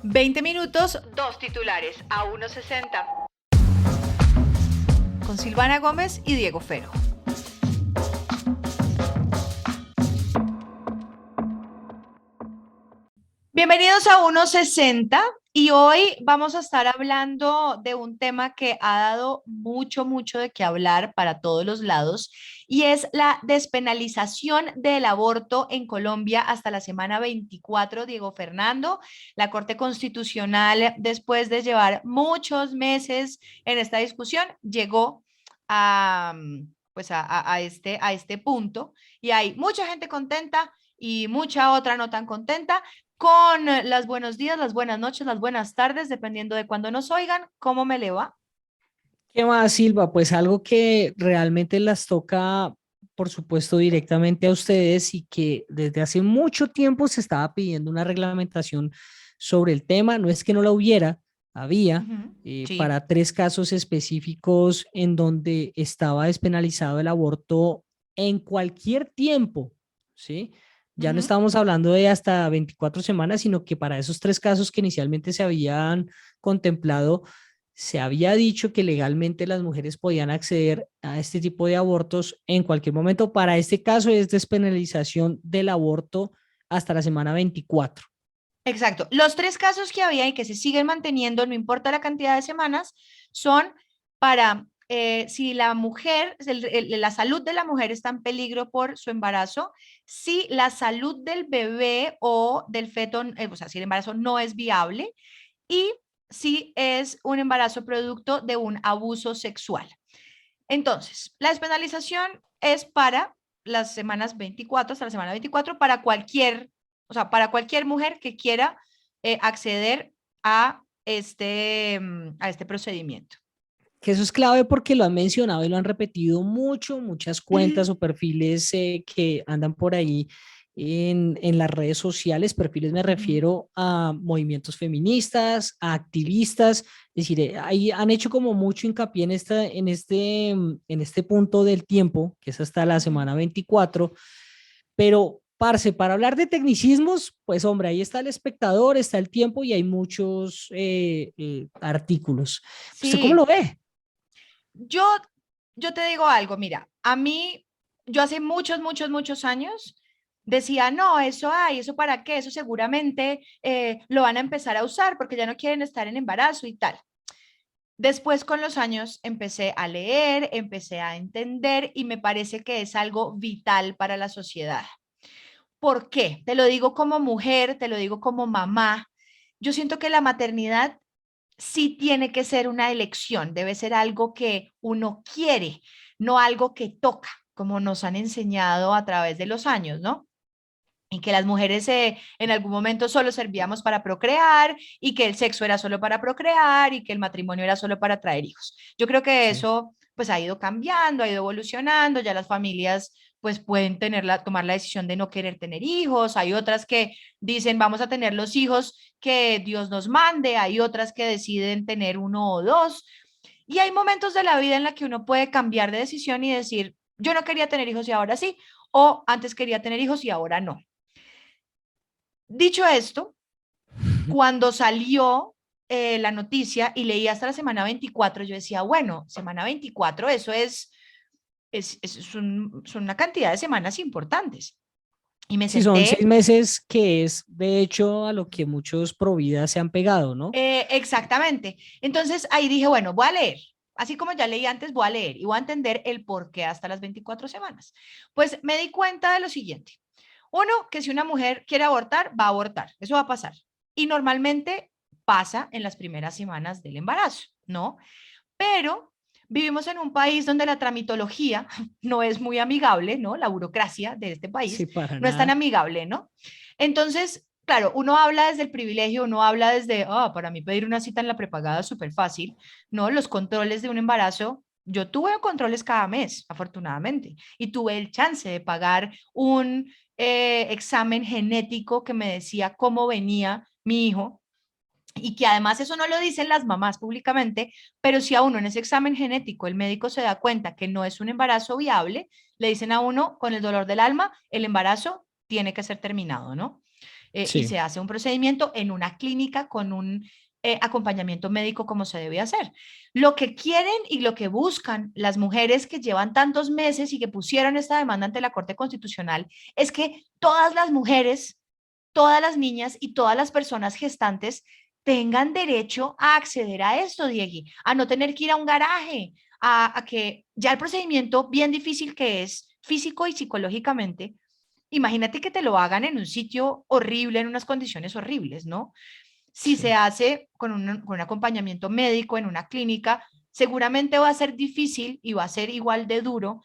20 minutos, dos titulares a 1:60. Con Silvana Gómez y Diego Fero. Bienvenidos a 1:60 y hoy vamos a estar hablando de un tema que ha dado mucho de qué hablar para todos los lados y es la despenalización del aborto en Colombia hasta la semana 24. Diego Fernando, la Corte Constitucional, después de llevar muchos meses en esta discusión, llegó a, a este punto y hay mucha gente contenta y mucha otra no tan contenta con las buenos días, las buenas noches, las buenas tardes, dependiendo de cuándo nos oigan. ¿Cómo me le va? ¿Qué más, Silva? Pues algo que realmente las toca, por supuesto, directamente a ustedes y que desde hace mucho tiempo se estaba pidiendo una reglamentación sobre el tema. No es que no la hubiera, había Sí. para tres casos específicos en donde estaba despenalizado el aborto en cualquier tiempo, ¿sí? Ya no Ujú. estábamos hablando de hasta 24 semanas, sino que para esos tres casos que inicialmente se habían contemplado, se había dicho que legalmente las mujeres podían acceder a este tipo de abortos en cualquier momento. Para este caso es despenalización del aborto hasta la semana 24. Exacto. Los tres casos que había y que se siguen manteniendo, no importa la cantidad de semanas, son para si la mujer, la salud de la mujer está en peligro por su embarazo, si la salud del bebé o del feto, o sea, si el embarazo no es viable y si es un embarazo producto de un abuso sexual. Entonces, la despenalización es para las semanas 24, hasta la semana 24, para cualquier, o sea, para cualquier mujer que quiera acceder a este procedimiento. Que eso es clave porque lo han mencionado y lo han repetido mucho, muchas cuentas o perfiles que andan por ahí en las redes sociales. Perfiles me refiero a movimientos feministas, a activistas, es decir, ahí han hecho como mucho hincapié en este punto del tiempo, que es hasta la semana 24, pero parce, para hablar de tecnicismos, pues hombre, ahí está El Espectador, está El Tiempo y hay muchos artículos. ¿Usted cómo lo Sí, ve? yo, yo te digo algo, mira, a mí, yo hace muchos años decía, no, eso hay, eso para qué, eso seguramente lo van a empezar a usar porque ya no quieren estar en embarazo y tal. Después con los años empecé a leer, empecé a entender y me parece que es algo vital para la sociedad. ¿Por qué? Te lo digo como mujer, te lo digo como mamá. Yo siento que la maternidad sí tiene que ser una elección, debe ser algo que uno quiere, no algo que toca, como nos han enseñado a través de los años, ¿no? Y que las mujeres en algún momento solo servíamos para procrear y que el sexo era solo para procrear y que el matrimonio era solo para traer hijos. Yo creo que Sí. eso pues ha ido cambiando, ha ido evolucionando, ya las familias pues pueden tomar la decisión de no querer tener hijos, hay otras que dicen vamos a tener los hijos que Dios nos mande, hay otras que deciden tener uno o dos y hay momentos de la vida en la que uno puede cambiar de decisión y decir yo no quería tener hijos y ahora sí, o antes quería tener hijos y ahora no. Dicho esto, cuando salió la noticia y leí hasta la semana 24, yo decía, bueno, semana 24, eso son una cantidad de semanas importantes. Y me Sí, son seis senté, meses que es de hecho a lo que muchos pro vida se han pegado, ¿no? exactamente. Entonces ahí dije, bueno, voy a leer. Así como ya leí antes, voy a leer y voy a entender el por qué hasta las 24 semanas. Pues me di cuenta de lo siguiente. Uno, que si una mujer quiere abortar, va a abortar. Eso va a pasar. Y normalmente pasa en las primeras semanas del embarazo, ¿no? Pero vivimos en un país donde la tramitología no es muy amigable, ¿no? La burocracia de este país Sí, para no es tan nada. amigable, ¿no? Entonces, claro, uno habla desde el privilegio, uno habla desde, para mí pedir una cita en la prepagada es súper fácil, ¿no? Los controles de un embarazo, yo tuve controles cada mes, afortunadamente, y tuve el chance de pagar un examen genético que me decía cómo venía mi hijo y que además eso no lo dicen las mamás públicamente, pero si a uno en ese examen genético el médico se da cuenta que no es un embarazo viable, le dicen a uno con el dolor del alma, el embarazo tiene que ser terminado, ¿no? y Sí. se hace un procedimiento en una clínica con un acompañamiento médico como se debe hacer. Lo que quieren y lo que buscan las mujeres que llevan tantos meses y que pusieron esta demanda ante la Corte Constitucional es que todas las mujeres, todas las niñas y todas las personas gestantes tengan derecho a acceder a esto, Diegui, a no tener que ir a un garaje, a que ya el procedimiento bien difícil que es físico y psicológicamente, imagínate que te lo hagan en un sitio horrible, en unas condiciones horribles, ¿no? Si se Sí. hace con un acompañamiento médico en una clínica, seguramente va a ser difícil y va a ser igual de duro,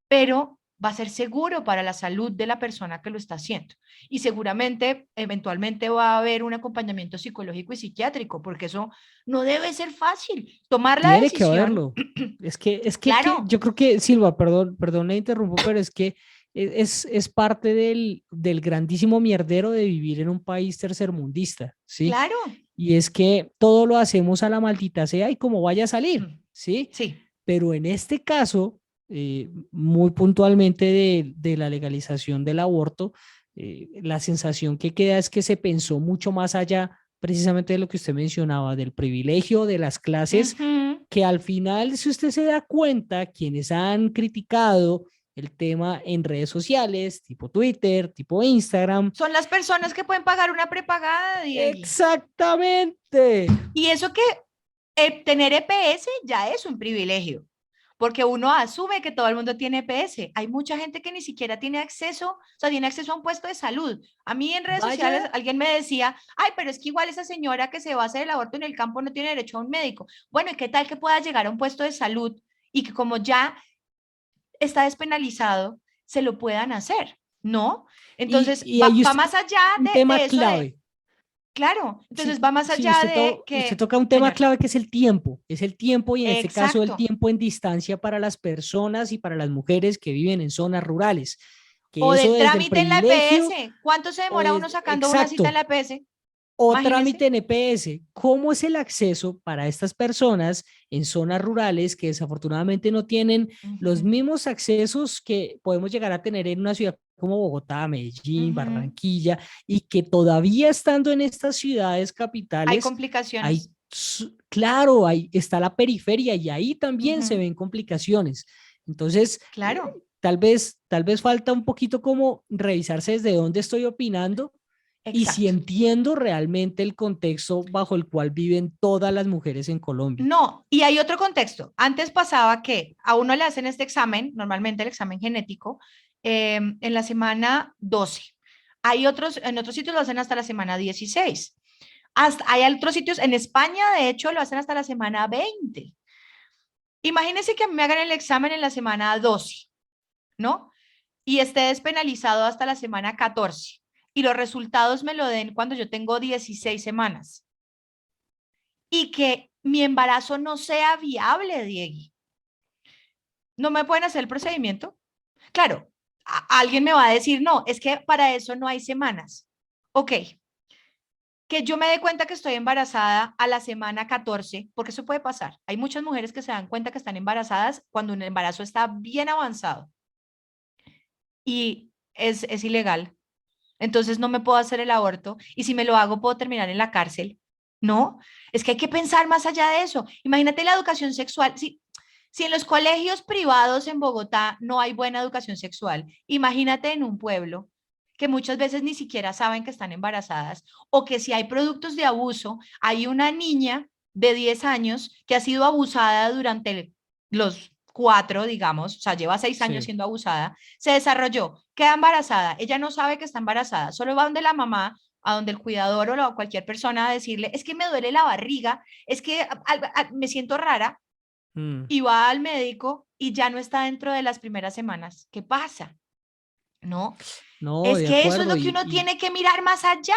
pero va a ser seguro para la salud de la persona que lo está haciendo. Y seguramente, eventualmente va a haber un acompañamiento psicológico y psiquiátrico, porque eso no debe ser fácil. Tomar la Tiene que decisión, haberlo. Es que claro, yo creo que, Silva, perdón, le interrumpo, pero es que es parte del grandísimo mierdero de vivir en un país tercermundista, ¿sí? claro, Y es que todo lo hacemos a la maldita sea y como vaya a salir, ¿sí? sí. Pero en este caso, muy puntualmente de la legalización del aborto, la sensación que queda es que se pensó mucho más allá precisamente de lo que usted mencionaba, del privilegio de las clases, Ujú. que al final, si usted se da cuenta, quienes han criticado el tema en redes sociales, tipo Twitter, tipo Instagram, Son las personas que pueden pagar una prepagada, Diegui. exactamente. Y eso que tener EPS ya es un privilegio, porque uno asume que todo el mundo tiene EPS. Hay mucha gente que ni siquiera tiene acceso, o sea, tiene acceso a un puesto de salud. A mí en redes sociales Vaya, alguien me decía, ay, pero es que igual esa señora que se va a hacer el aborto en el campo no tiene derecho a un médico. Bueno, ¿y qué tal que pueda llegar a un puesto de salud y que como ya está despenalizado, se lo puedan hacer? ¿No? Entonces, y ahí va usted más toca allá un tema de eso de, clave. claro, entonces va Sí, más sí, allá de usted que, toca un tema señor, clave que es el tiempo y en este caso el exacto. tiempo en distancia para las personas y para las mujeres que viven en zonas rurales, O que eso del desde el trámite en la privilegio EPS. ¿Cuánto se o demora uno desde, sacando una cita en exacto, la EPS? o trámite Imagínese. en EPS. ¿Cómo es el acceso para estas personas en zonas rurales que desafortunadamente no tienen los Ujú, mismos accesos que podemos llegar a tener en una ciudad como Bogotá, Medellín, ujú. Barranquilla, y que todavía estando en estas ciudades Hay capitales, hay, complicaciones. claro, ahí está la periferia y ahí también se Ujú, ven complicaciones. Entonces, claro, tal vez falta un poquito como revisarse desde dónde estoy opinando y si exacto. entiendo realmente el contexto bajo el cual viven todas las mujeres en Colombia. No, y hay otro contexto. Antes pasaba que a uno le hacen este examen, normalmente el examen genético, en la semana 12. Hay otros, en otros sitios lo hacen hasta la semana 16. Hasta, hay otros sitios, en España, de hecho, lo hacen hasta la semana 20. Imagínense que a mí me hagan el examen en la semana 12, ¿no? Y esté despenalizado hasta la semana 14 y los resultados me lo den cuando yo tengo 16 semanas y que mi embarazo no sea viable, Diego. ¿No me pueden hacer el procedimiento? Claro, alguien me va a decir, no, es que para eso no hay semanas. Ok, que yo me dé cuenta que estoy embarazada a la semana 14, porque eso puede pasar. Hay muchas mujeres que se dan cuenta que están embarazadas cuando un embarazo está bien avanzado y es ilegal. Entonces no me puedo hacer el aborto y si me lo hago puedo terminar en la cárcel. No, es que hay que pensar más allá de eso. Imagínate la educación sexual. Si en los colegios privados en Bogotá no hay buena educación sexual, imagínate en un pueblo que muchas veces ni siquiera saben que están embarazadas o que si hay productos de abuso, hay una niña de 10 años que ha sido abusada durante los 4, digamos, o sea, lleva 6 años Sí. siendo abusada, se desarrolló, queda embarazada, ella no sabe que está embarazada, solo va donde la mamá, a donde el cuidador o cualquier persona a decirle, es que me duele la barriga, es que me siento rara, Mm. y va al médico y ya no está dentro de las primeras semanas. ¿Qué pasa? ¿No? No, Es de que eso es acuerdo. lo que uno tiene que mirar más allá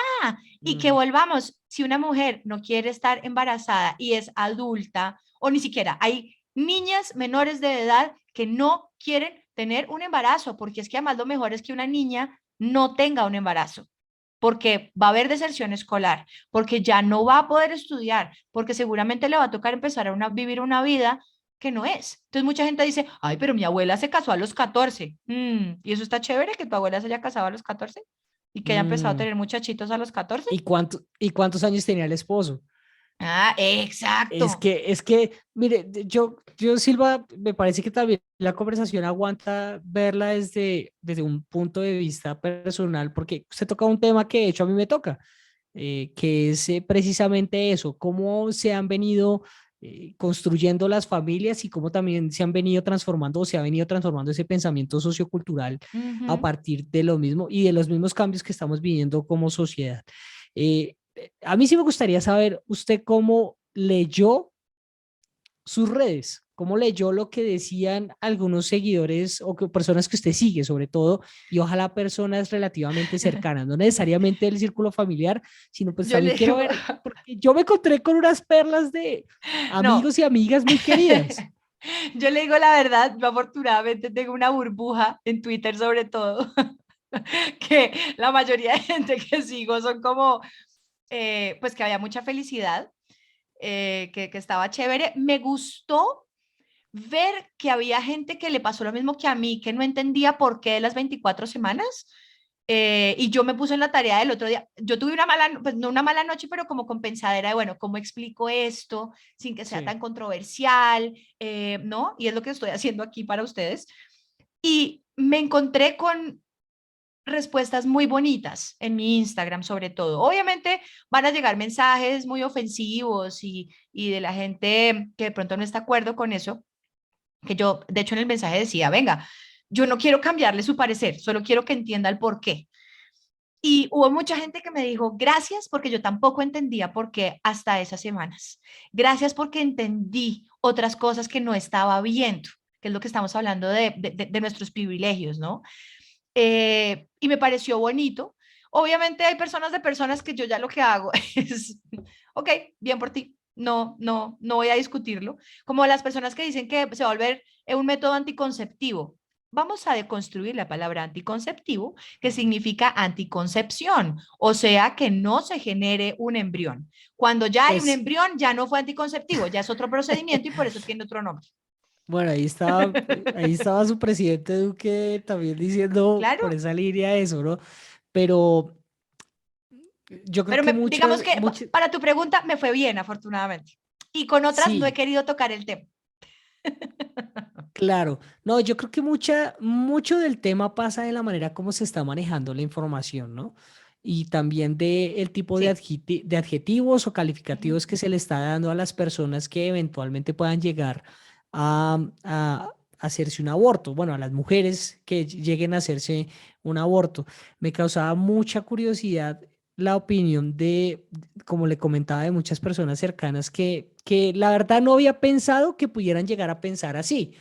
y que Mm, volvamos, si una mujer no quiere estar embarazada y es adulta o ni siquiera, hay niñas menores de edad que no quieren tener un embarazo, porque es que además lo mejor es que una niña no tenga un embarazo, porque va a haber deserción escolar, porque ya no va a poder estudiar, porque seguramente le va a tocar empezar a vivir una vida que no es. Entonces mucha gente dice, ay, pero mi abuela se casó a los 14. ¿Y eso está chévere que tu abuela se haya casado a los 14? y que haya empezado a Mm, tener muchachitos a los 14. y cuántos años tenía el esposo? Ah, exacto. Es que, mire, yo, Silva, me parece que también la conversación aguanta verla desde un punto de vista personal, porque usted toca un tema que de hecho a mí me toca, que es precisamente eso, cómo se han venido construyendo las familias y cómo también se han venido transformando o se ha venido transformando ese pensamiento sociocultural a Ujú. partir de lo mismo y de los mismos cambios que estamos viviendo como sociedad. A mí sí me gustaría saber usted cómo leyó sus redes, cómo leyó lo que decían algunos seguidores o que, personas que usted sigue sobre todo, y ojalá personas relativamente cercanas, no necesariamente del círculo familiar, sino pues Yo también le quiero digo, ver, porque yo me encontré con unas perlas de no, amigos y amigas muy queridas. yo le digo la verdad, yo afortunadamente tengo una burbuja en Twitter sobre todo, que la mayoría de gente que sigo son como, pues que había mucha felicidad, que estaba chévere. Me gustó ver que había gente que le pasó lo mismo que a mí, que no entendía por qué de las 24 semanas. Y yo me puse en la tarea del otro día. Yo tuve una mala, pues no una mala noche, pero como con pensadera de, bueno, ¿cómo explico esto sin que sea Sí. tan controversial? ¿No? Y es lo que estoy haciendo aquí para ustedes. Y me encontré con respuestas muy bonitas en mi Instagram, sobre todo. Obviamente van a llegar mensajes muy ofensivos y de la gente que de pronto no está de acuerdo con eso, que yo, de hecho, en el mensaje decía, venga, yo no quiero cambiarle su parecer, solo quiero que entienda el por qué. Y hubo mucha gente que me dijo, gracias porque yo tampoco entendía por qué hasta esas semanas. Gracias porque entendí otras cosas que no estaba viendo, que es lo que estamos hablando de nuestros privilegios, ¿no? Y me pareció bonito. Obviamente hay personas de personas que yo ya lo que hago es, ok, bien por ti, no voy a discutirlo. Como las personas que dicen que se va a volver un método anticonceptivo. Vamos a deconstruir la palabra anticonceptivo, que significa anticoncepción, o sea, que no se genere un embrión. Cuando ya hay un Pues embrión, ya no fue anticonceptivo, ya es otro procedimiento y por eso tiene otro nombre. bueno, ahí estaba su presidente Duque también diciendo por Claro, esa línea eso, ¿no? Pero yo creo pero que digamos muchas, que muchas, para tu pregunta me fue bien, afortunadamente. Y con otras no he sí. querido tocar el tema. Claro, no, yo creo que mucho del tema pasa de la manera como se está manejando la información, ¿no? Y también de el tipo de, Sí. de adjetivos o calificativos Ujú. que se le está dando a las personas que eventualmente puedan llegar a hacerse un aborto. Bueno, a las mujeres que lleguen a hacerse un aborto. Me causaba mucha curiosidad la opinión de, como le comentaba, de muchas personas cercanas que la verdad no había pensado que pudieran llegar a pensar así,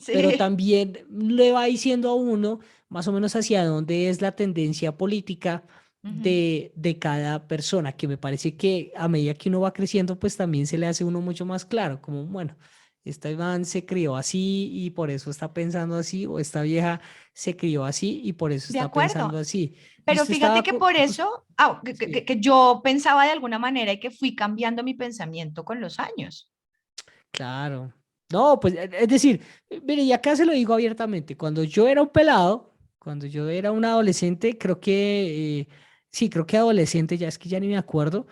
pero Sí. también le va diciendo a uno más o menos hacia dónde es la tendencia política Ujú. de cada persona, que me parece que a medida que uno va creciendo, pues también se le hace a uno mucho más claro, como, bueno, esta Iván se crió así y por eso está pensando así, o esta vieja se crió así y por eso De está pensando acuerdo. así. Y Pero usted fíjate estaba... que por eso, sí, que yo pensaba de alguna manera y que fui cambiando mi pensamiento con los años. claro. No, pues es decir, mire, y acá se lo digo abiertamente, cuando yo era un pelado, cuando yo era un adolescente, creo que, sí, creo que adolescente, ya es que ya ni me acuerdo,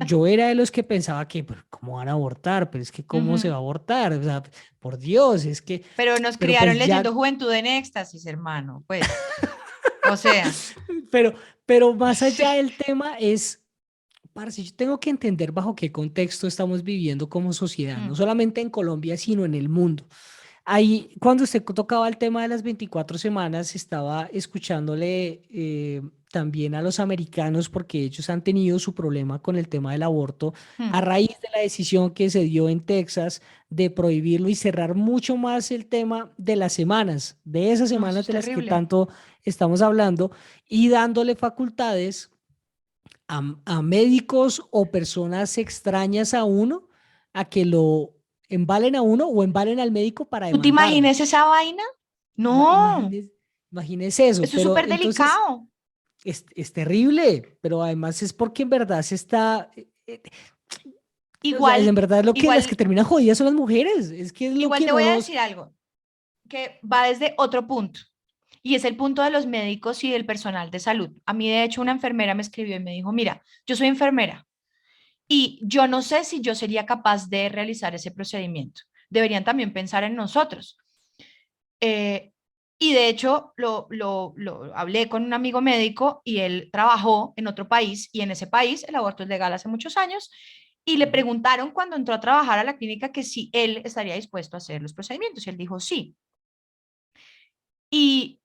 yo era de los que pensaba que, "Pero ¿cómo van a abortar? Pero es que, ¿cómo se va Ujú. a abortar? O sea, por Dios, es que, Pero nos pero criaron pues leyendo ya, Juventud en Éxtasis, hermano. Pues, o sea, pero, pero más allá sí, del tema es... Parce, yo tengo que entender bajo qué contexto estamos viviendo como sociedad, no mm, solamente en Colombia, sino en el mundo. Ahí, cuando usted tocaba el tema de las 24 semanas, estaba escuchándole también a los americanos porque ellos han tenido su problema con el tema del aborto a mm. raíz de la decisión que se dio en Texas de prohibirlo y cerrar mucho más el tema de las semanas, de esas No, eso semanas es de las que terrible. tanto estamos hablando y dándole facultades a médicos o personas extrañas a uno a que lo embalen a uno o embalen al médico para ¿Tú te demandarlo. imaginas esa vaina? No, Imagínese, imagínese eso, eso es pero súper entonces delicado. es terrible, pero además es porque en verdad se está, o sea, en Igual, verdad lo que las que igual, terminan jodidas son las mujeres, es que es lo igual que te no voy a nos... decir algo que va desde otro punto. y es el punto de los médicos y del personal de salud. A mí, de hecho, una enfermera me escribió y me dijo, mira, yo soy enfermera y yo no sé si yo sería capaz de realizar ese procedimiento. Deberían también pensar en nosotros. Eh, y de hecho, lo hablé con un amigo médico y él trabajó en otro país y en ese país el aborto es legal hace muchos años y le Ujú. preguntaron cuando entró a trabajar a la clínica que si él estaría dispuesto a hacer los procedimientos y él dijo sí. Y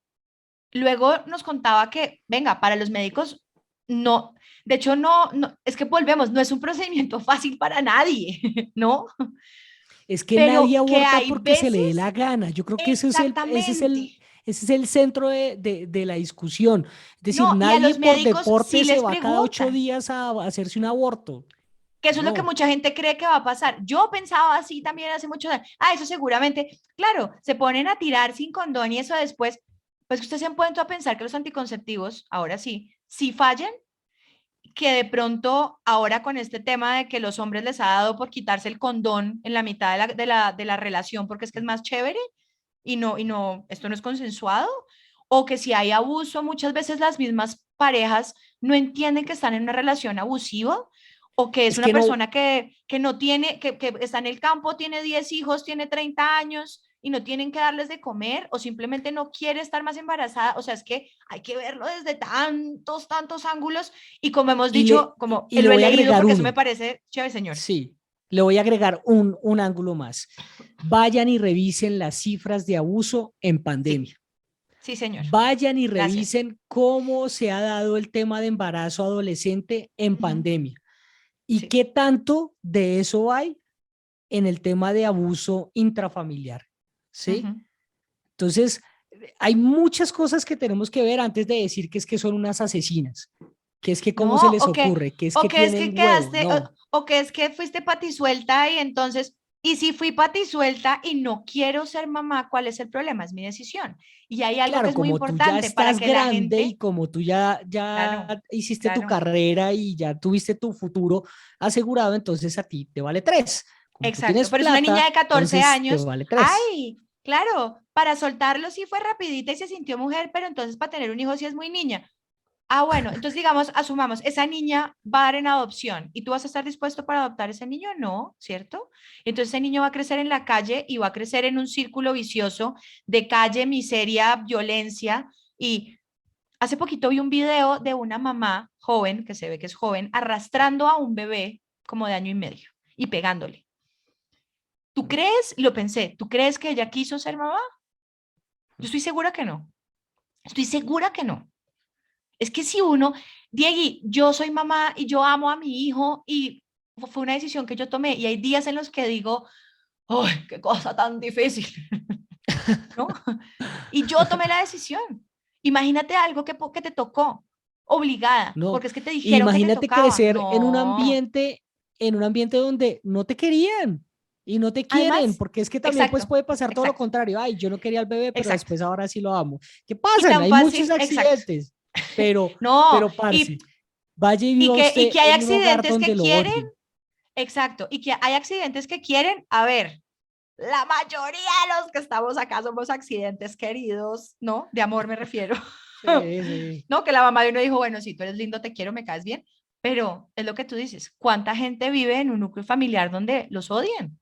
luego nos contaba que, venga, para los médicos no, de hecho es que volvemos, no es un procedimiento fácil para nadie, ¿no? Es que nadie Pero que aborta hay porque se le dé veces, la gana. Yo creo que exactamente, ese es el centro de la discusión. Es decir, no, y a nadie los por médicos deporte sí se les va cada 8 preguntan, días a hacerse un aborto. que eso es lo que No, mucha gente cree que va a pasar. Yo pensaba así también hace muchos años, eso seguramente, claro, se ponen a tirar sin condón y eso después, pues ustedes se han puesto a pensar que los anticonceptivos, ahora sí, sí fallan, que de pronto ahora con este tema de que los hombres les ha dado por quitarse el condón en la mitad de la relación porque es que es más chévere y no, esto no es consensuado, o que si hay abuso, muchas veces las mismas parejas no entienden que están en una relación abusiva o que es es una que no, persona que no tiene, que está en el campo, tiene 10 hijos, tiene 30 años y no tienen que darles de comer o simplemente no quiere estar más embarazada. O sea, es que hay que verlo desde tantos, tantos ángulos y como hemos dicho, como y le lo he voy a leído agregar porque eso me uno. parece chévere, señor. Sí, le voy a agregar un ángulo más. Vayan y revisen las cifras de abuso en Sí, pandemia. sí, señor. Vayan y Gracias. revisen cómo se ha dado el tema de embarazo adolescente en Ujú. pandemia y Sí. qué tanto de eso hay en el tema de abuso intrafamiliar. ¿Sí? Ujú. Entonces, hay muchas cosas que tenemos que ver antes de decir que es que son unas asesinas, que es que cómo se No, les ocurre, que es o que que es tienen que huevos. quedaste, No, o que es que fuiste patisuelta y entonces, y si fui patisuelta y no quiero ser mamá, ¿cuál es el problema? Es mi decisión. Y hay algo que claro, es muy como tú ya importante para estás que la grande y gente, como tú ya, claro, ya hiciste tu claro, carrera y ya tuviste tu futuro asegurado, entonces a ti te vale tres. Como tú exacto, tienes pero es una niña plata, de 14 entonces te años, vale tres. ay, claro, para soltarlo sí fue rapidita y se sintió mujer, pero entonces para tener un hijo sí es muy niña. Bueno, entonces digamos, asumamos, esa niña va a dar en adopción y tú vas a estar dispuesto para adoptar a ese niño, no, ¿cierto? Entonces ese niño va a crecer en la calle y va a crecer en un círculo vicioso de calle, miseria, violencia. Y hace poquito vi un video de una mamá joven, que se ve que es joven, arrastrando a un bebé como de año y medio y pegándole. ¿Tú crees? Lo pensé, ¿tú crees que ella quiso ser mamá? Yo estoy segura que no. Estoy segura que no. Es que si uno, Diegui, yo soy mamá y yo amo a mi hijo y fue una decisión que yo tomé y hay días en los que digo, ¡ay, qué cosa tan difícil! ¿No? Y yo tomé la decisión. Imagínate algo que te tocó, obligada, No, porque es que te dijeron que te imagínate tocaba. crecer No. en un ambiente donde no te querían y no te quieren, Además, porque es que también pues exacto, puede pasar todo lo exacto, contrario. Ay, yo no quería al bebé, pero exacto. después ahora sí lo amo. ¿Qué Y pasan? tan Hay muchos fácil, exacto. accidentes, No, parce, y, vaya y y viva que, y usted que hay en un hogar accidentes donde que lo quieren, odien. exacto, y que hay accidentes que quieren, a ver, la mayoría de los que estamos acá somos accidentes queridos, ¿no? De amor me refiero. Sí, sí. No, que la mamá de uno dijo, bueno, si tú eres lindo, te quiero, me caes bien. Pero es lo que tú dices, ¿cuánta gente vive en un núcleo familiar donde los odian?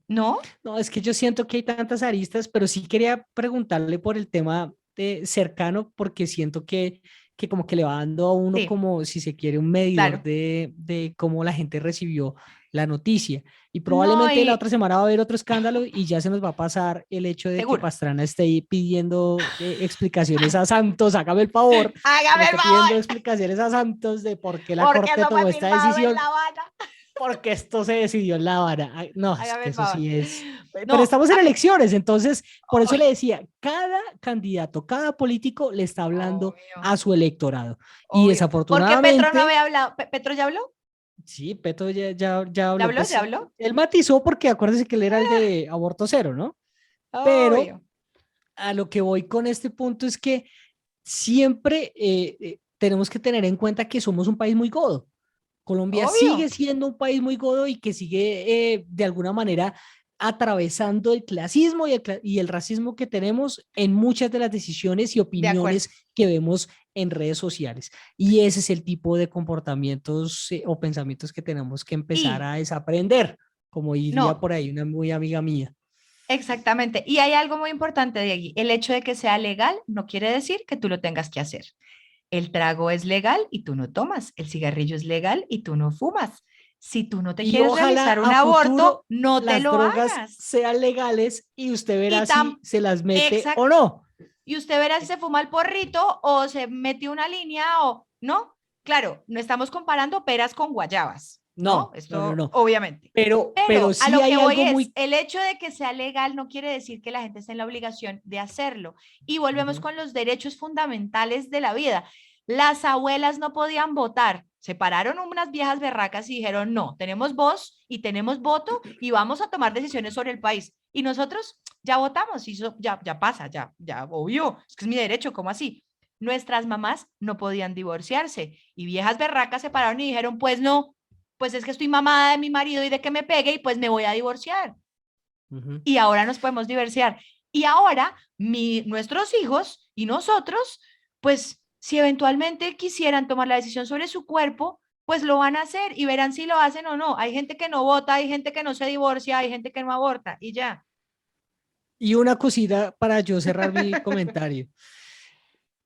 ¿No? No, es que yo siento que hay tantas aristas, pero sí quería preguntarle por el tema de cercano, porque siento que como que le va dando a uno Sí, como, si se quiere, un medidor claro. de cómo la gente recibió la noticia. Y No, probablemente la y otra semana va a haber otro escándalo y ya se nos va a pasar el hecho de que seguro. Pastrana esté ahí pidiendo explicaciones a Santos, hágame el favor, que le Hágame el esté pidiendo favor, explicaciones a Santos de por qué la porque Corte eso fue tomó esta firmado en decisión, La Habana. porque esto se decidió en La Habana. Ay, no, es Hágame que el eso favor. sí es. Pero No, estamos en a mí, elecciones, entonces por eso ay, le decía, cada candidato, cada político le está hablando obvio, a su electorado. Y obvio. Porque Petro no desafortunadamente, había hablado. ¿Petro ya habló? sí, Petro ya ¿Ya habló, habló? ¿Ya pues habló? él matizó porque acuérdense que él era el de aborto cero, ¿no? Pero Obvio, a lo que voy con este punto es que siempre tenemos que tener en cuenta que somos un país muy godo. Colombia sigue obvio. siendo un país muy godo y que sigue de alguna manera atravesando el clasismo y el racismo que tenemos en muchas de las decisiones y opiniones que vemos en redes sociales. Y ese es el tipo de comportamientos o pensamientos que tenemos que empezar a desaprender, como diría por ahí una muy amiga mía. Exactamente. Y hay algo muy importante de allí. El hecho de que sea legal no quiere decir que tú lo tengas que hacer. El trago es legal y tú no tomas. El cigarrillo es legal y tú no fumas. Si tú no te Y quieres realizar un aborto, no te lo drogas hagas. sean legales y usted verá si se las mete o no. Y usted verá si se fuma el porrito o se mete una línea o no. Claro, no estamos comparando peras con guayabas. No, esto no. obviamente. Pero sí a lo hay que voy algo es, muy... el hecho de que sea legal no quiere decir que la gente esté en la obligación de hacerlo. Y volvemos con los derechos fundamentales de la vida. Las abuelas no podían votar. Se pararon unas viejas berracas y dijeron, no, tenemos voz y tenemos voto y vamos a tomar decisiones sobre el país. Y nosotros ya votamos y eso ya pasa, ya, obvio, es que es mi derecho, ¿cómo así? Nuestras mamás no podían divorciarse y viejas berracas se pararon y dijeron, pues no, pues es que estoy mamada de mi marido y de que me pegue y pues me voy a divorciar. Y ahora nos podemos divorciar. Y ahora nuestros hijos y nosotros, pues si eventualmente quisieran tomar la decisión sobre su cuerpo, pues lo van a hacer y verán si lo hacen o no. Hay gente que no vota, hay gente que no se divorcia, hay gente que no aborta y ya. Y una cosita para yo cerrar mi comentario.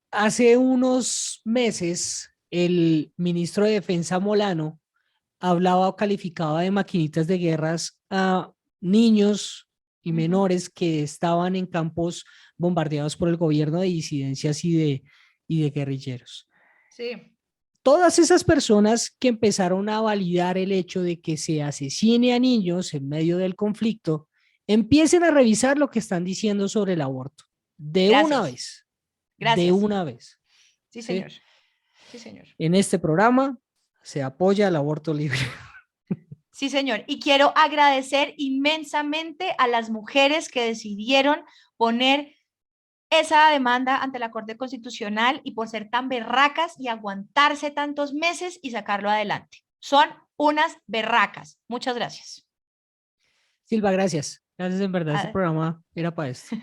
Hace unos meses, el ministro de Defensa Molano hablaba o calificaba de maquinitas de guerras a niños y menores que estaban en campos bombardeados por el gobierno de disidencias y de guerrilleros. Sí. Todas esas personas que empezaron a validar el hecho de que se asesine a niños en medio del conflicto, empiecen a revisar lo que están diciendo sobre el aborto. Una vez. Gracias. De una vez. Sí, señor. Sí, señor. En este programa se apoya el aborto libre. Sí, señor. Y quiero agradecer inmensamente a las mujeres que decidieron poner esa demanda ante la Corte Constitucional y por ser tan berracas y aguantarse tantos meses y sacarlo adelante. Son unas berracas. Muchas gracias. Silva, gracias. Gracias, en verdad, este programa era para esto.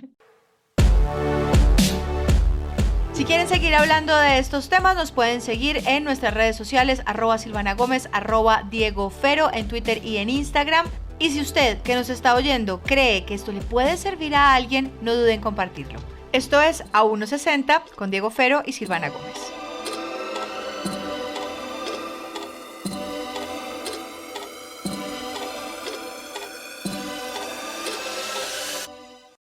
Si quieren seguir hablando de estos temas, nos pueden seguir en nuestras redes sociales, @SilvanaGómez, @DiegoFero, en Twitter y en Instagram. Y si usted, que nos está oyendo, cree que esto le puede servir a alguien, no duden en compartirlo. Esto es A160 con Diego Fero y Silvana Gómez.